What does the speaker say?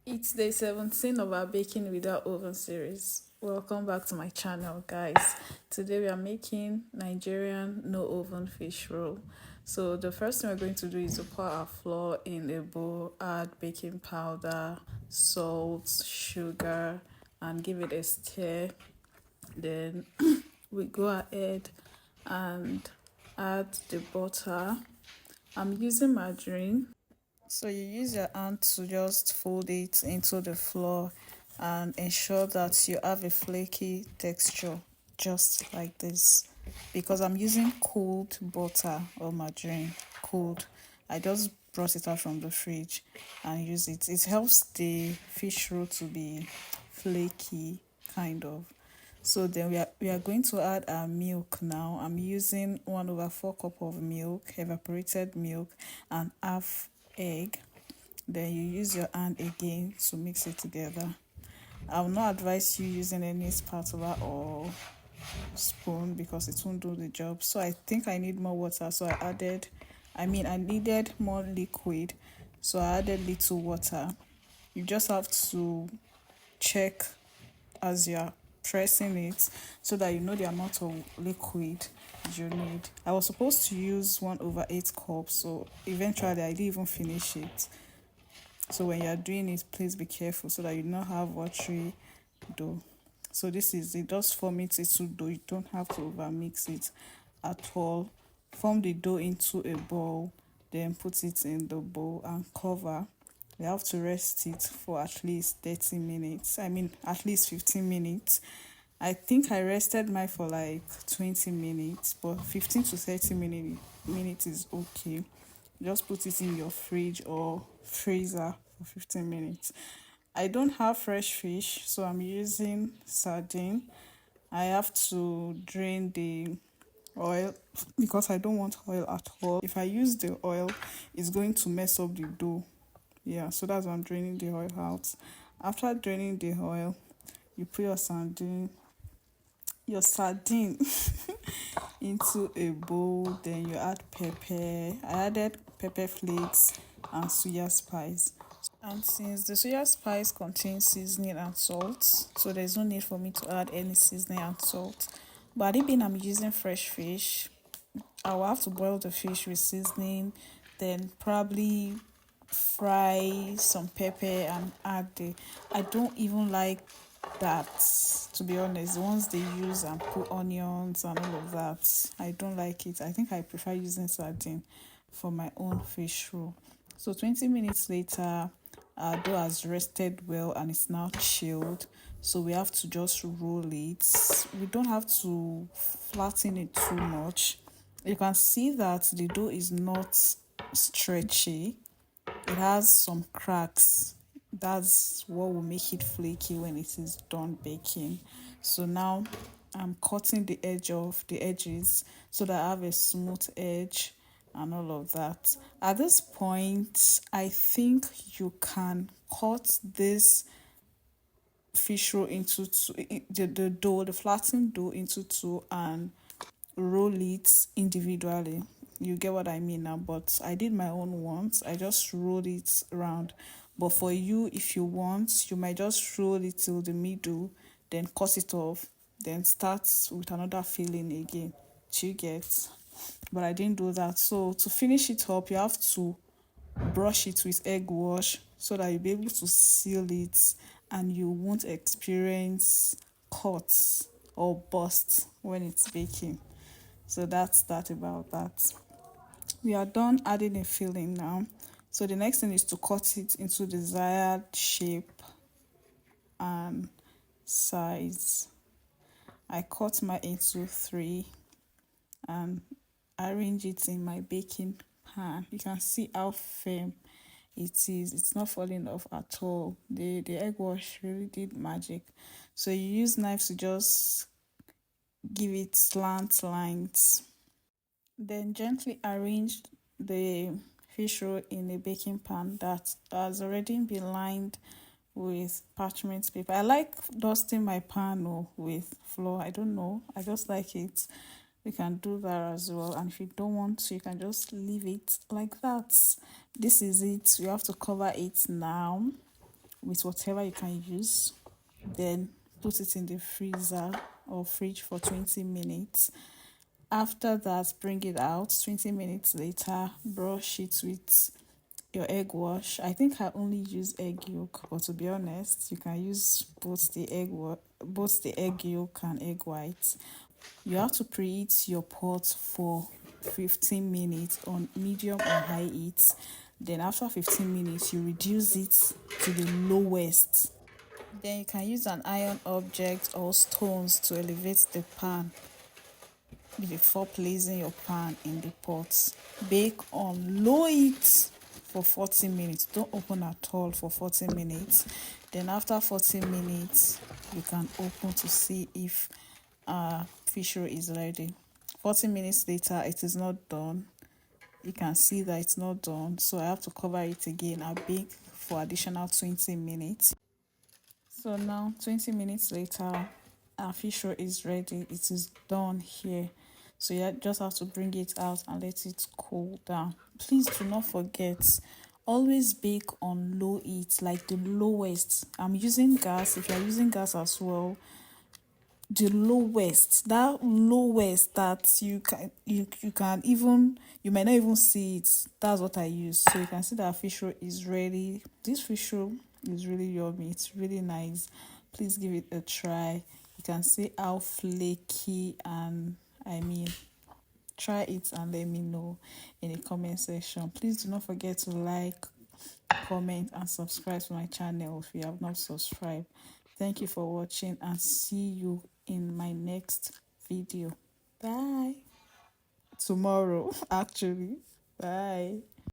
It's day 17 of our baking without oven series. Welcome back to my channel, guys. Today we are making Nigerian no oven fish roll. So the first thing we're going to do is to pour our flour in a bowl, add baking powder, salt, sugar, and give it a stir. Then we go ahead and add the butter. I'm using margarine. So you use your hand to just fold it into the flour and ensure that you have a flaky texture just like this. Because I'm using cold butter or margarine, cold. I just brought it out from the fridge and use it. It helps the fish roll to be flaky, kind of. So then we are going to add our milk now. I'm using 1/4 cup of milk, evaporated milk, and half egg. Then you use your hand again to mix it together. I will not advise you using any spatula or spoon because it won't do the job. So I think I need more water. So I needed more liquid. So I added little water. You just have to check as you're pressing it so that you know the amount of liquid you need. I was supposed to use 1/8 cup, so eventually I didn't even finish it. So when you're doing it, please be careful so that you don't have watery dough. So this is it. Just form it into dough. You don't have to over mix it at all. Form the dough into a ball, then put it in the bowl and cover. You have to rest it for at least 30 minutes. At least 15 minutes. I think I rested mine for like 20 minutes, but 15 to 30 minutes is okay. Just put it in your fridge or freezer for 15 minutes. I don't have fresh fish, so I'm using sardine. I have to drain the oil because I don't want oil at all. If I use the oil, it's going to mess up the dough. Yeah, so that's why I'm draining the oil out. After draining the oil, you put your sardine into a bowl, then you add pepper. I added pepper flakes and Suya spice. And since the Suya spice contains seasoning and salt, so there's no need for me to add any seasoning and salt. But it being I'm using fresh fish, I will have to boil the fish with seasoning, then probably fry some pepper and add the. I don't even like that, to be honest. Once they use and put onions and all of that, I don't like it. I think I prefer using sardine for my own fish roll. So 20 minutes later, our dough has rested well and it's now chilled. So we have to just roll it. We don't have to flatten it too much. You can see that the dough is not stretchy. It has some cracks. That's what will make it flaky when it is done baking. So now I'm cutting the edges so that I have a smooth edge and all of that. At this point, I think you can cut this fish roll into two, the flattened dough into two and roll it individually. You get what I mean now, but I did my own once. I just rolled it around. But for you, if you want, you might just roll it till the middle, then cut it off, then start with another filling again. Do you get? But I didn't do that. So to finish it up, you have to brush it with egg wash so that you'll be able to seal it and you won't experience cuts or bursts when it's baking. So that's that about that. We are done adding a filling now. So the next thing is to cut it into desired shape and size. I cut my into three and arrange it in my baking pan. You can see how firm it is. It's not falling off at all. The egg wash really did magic. So you use knives to just give it slant lines. Then gently arrange the fish roll in a baking pan that has already been lined with parchment paper. I like dusting my pan with flour. I don't know. I just like it. You can do that as well. And if you don't want to, you can just leave it like that. This is it. You have to cover it now with whatever you can use. Then put it in the freezer or fridge for 20 minutes. After that, bring it out. 20 minutes later, brush it with your egg wash. I think I only use egg yolk, but to be honest, you can use both the egg yolk and egg white. You have to preheat your pot for 15 minutes on medium or high heat. Then after 15 minutes, you reduce it to the lowest. Then you can use an iron object or stones to elevate the pan before placing your pan in the pot. Bake on low heat for 40 minutes. Don't open at all for 40 minutes. Then after 40 minutes, you can open to see if fish roll is ready. 40 minutes later, it is not done. You can see that it's not done, so I have to cover it again. I bake for additional 20 minutes. So now 20 minutes later, our fish roll is ready. It is done here. So you just have to bring it out and let it cool down. Please do not forget, always bake on low heat, like the lowest. I'm using gas. If you're using gas as well, the lowest, that lowest that you can even, you might not even see it. That's what I use. So you can see that fish roll is ready. This fish roll is really yummy. It's really nice. Please give it a try. You can see how flaky, and I mean, try it and let me know in the comment section. Please do not forget to like, comment and subscribe to my channel if you have not subscribed. Thank you for watching and see you in my next video. Bye. Tomorrow, actually. Bye.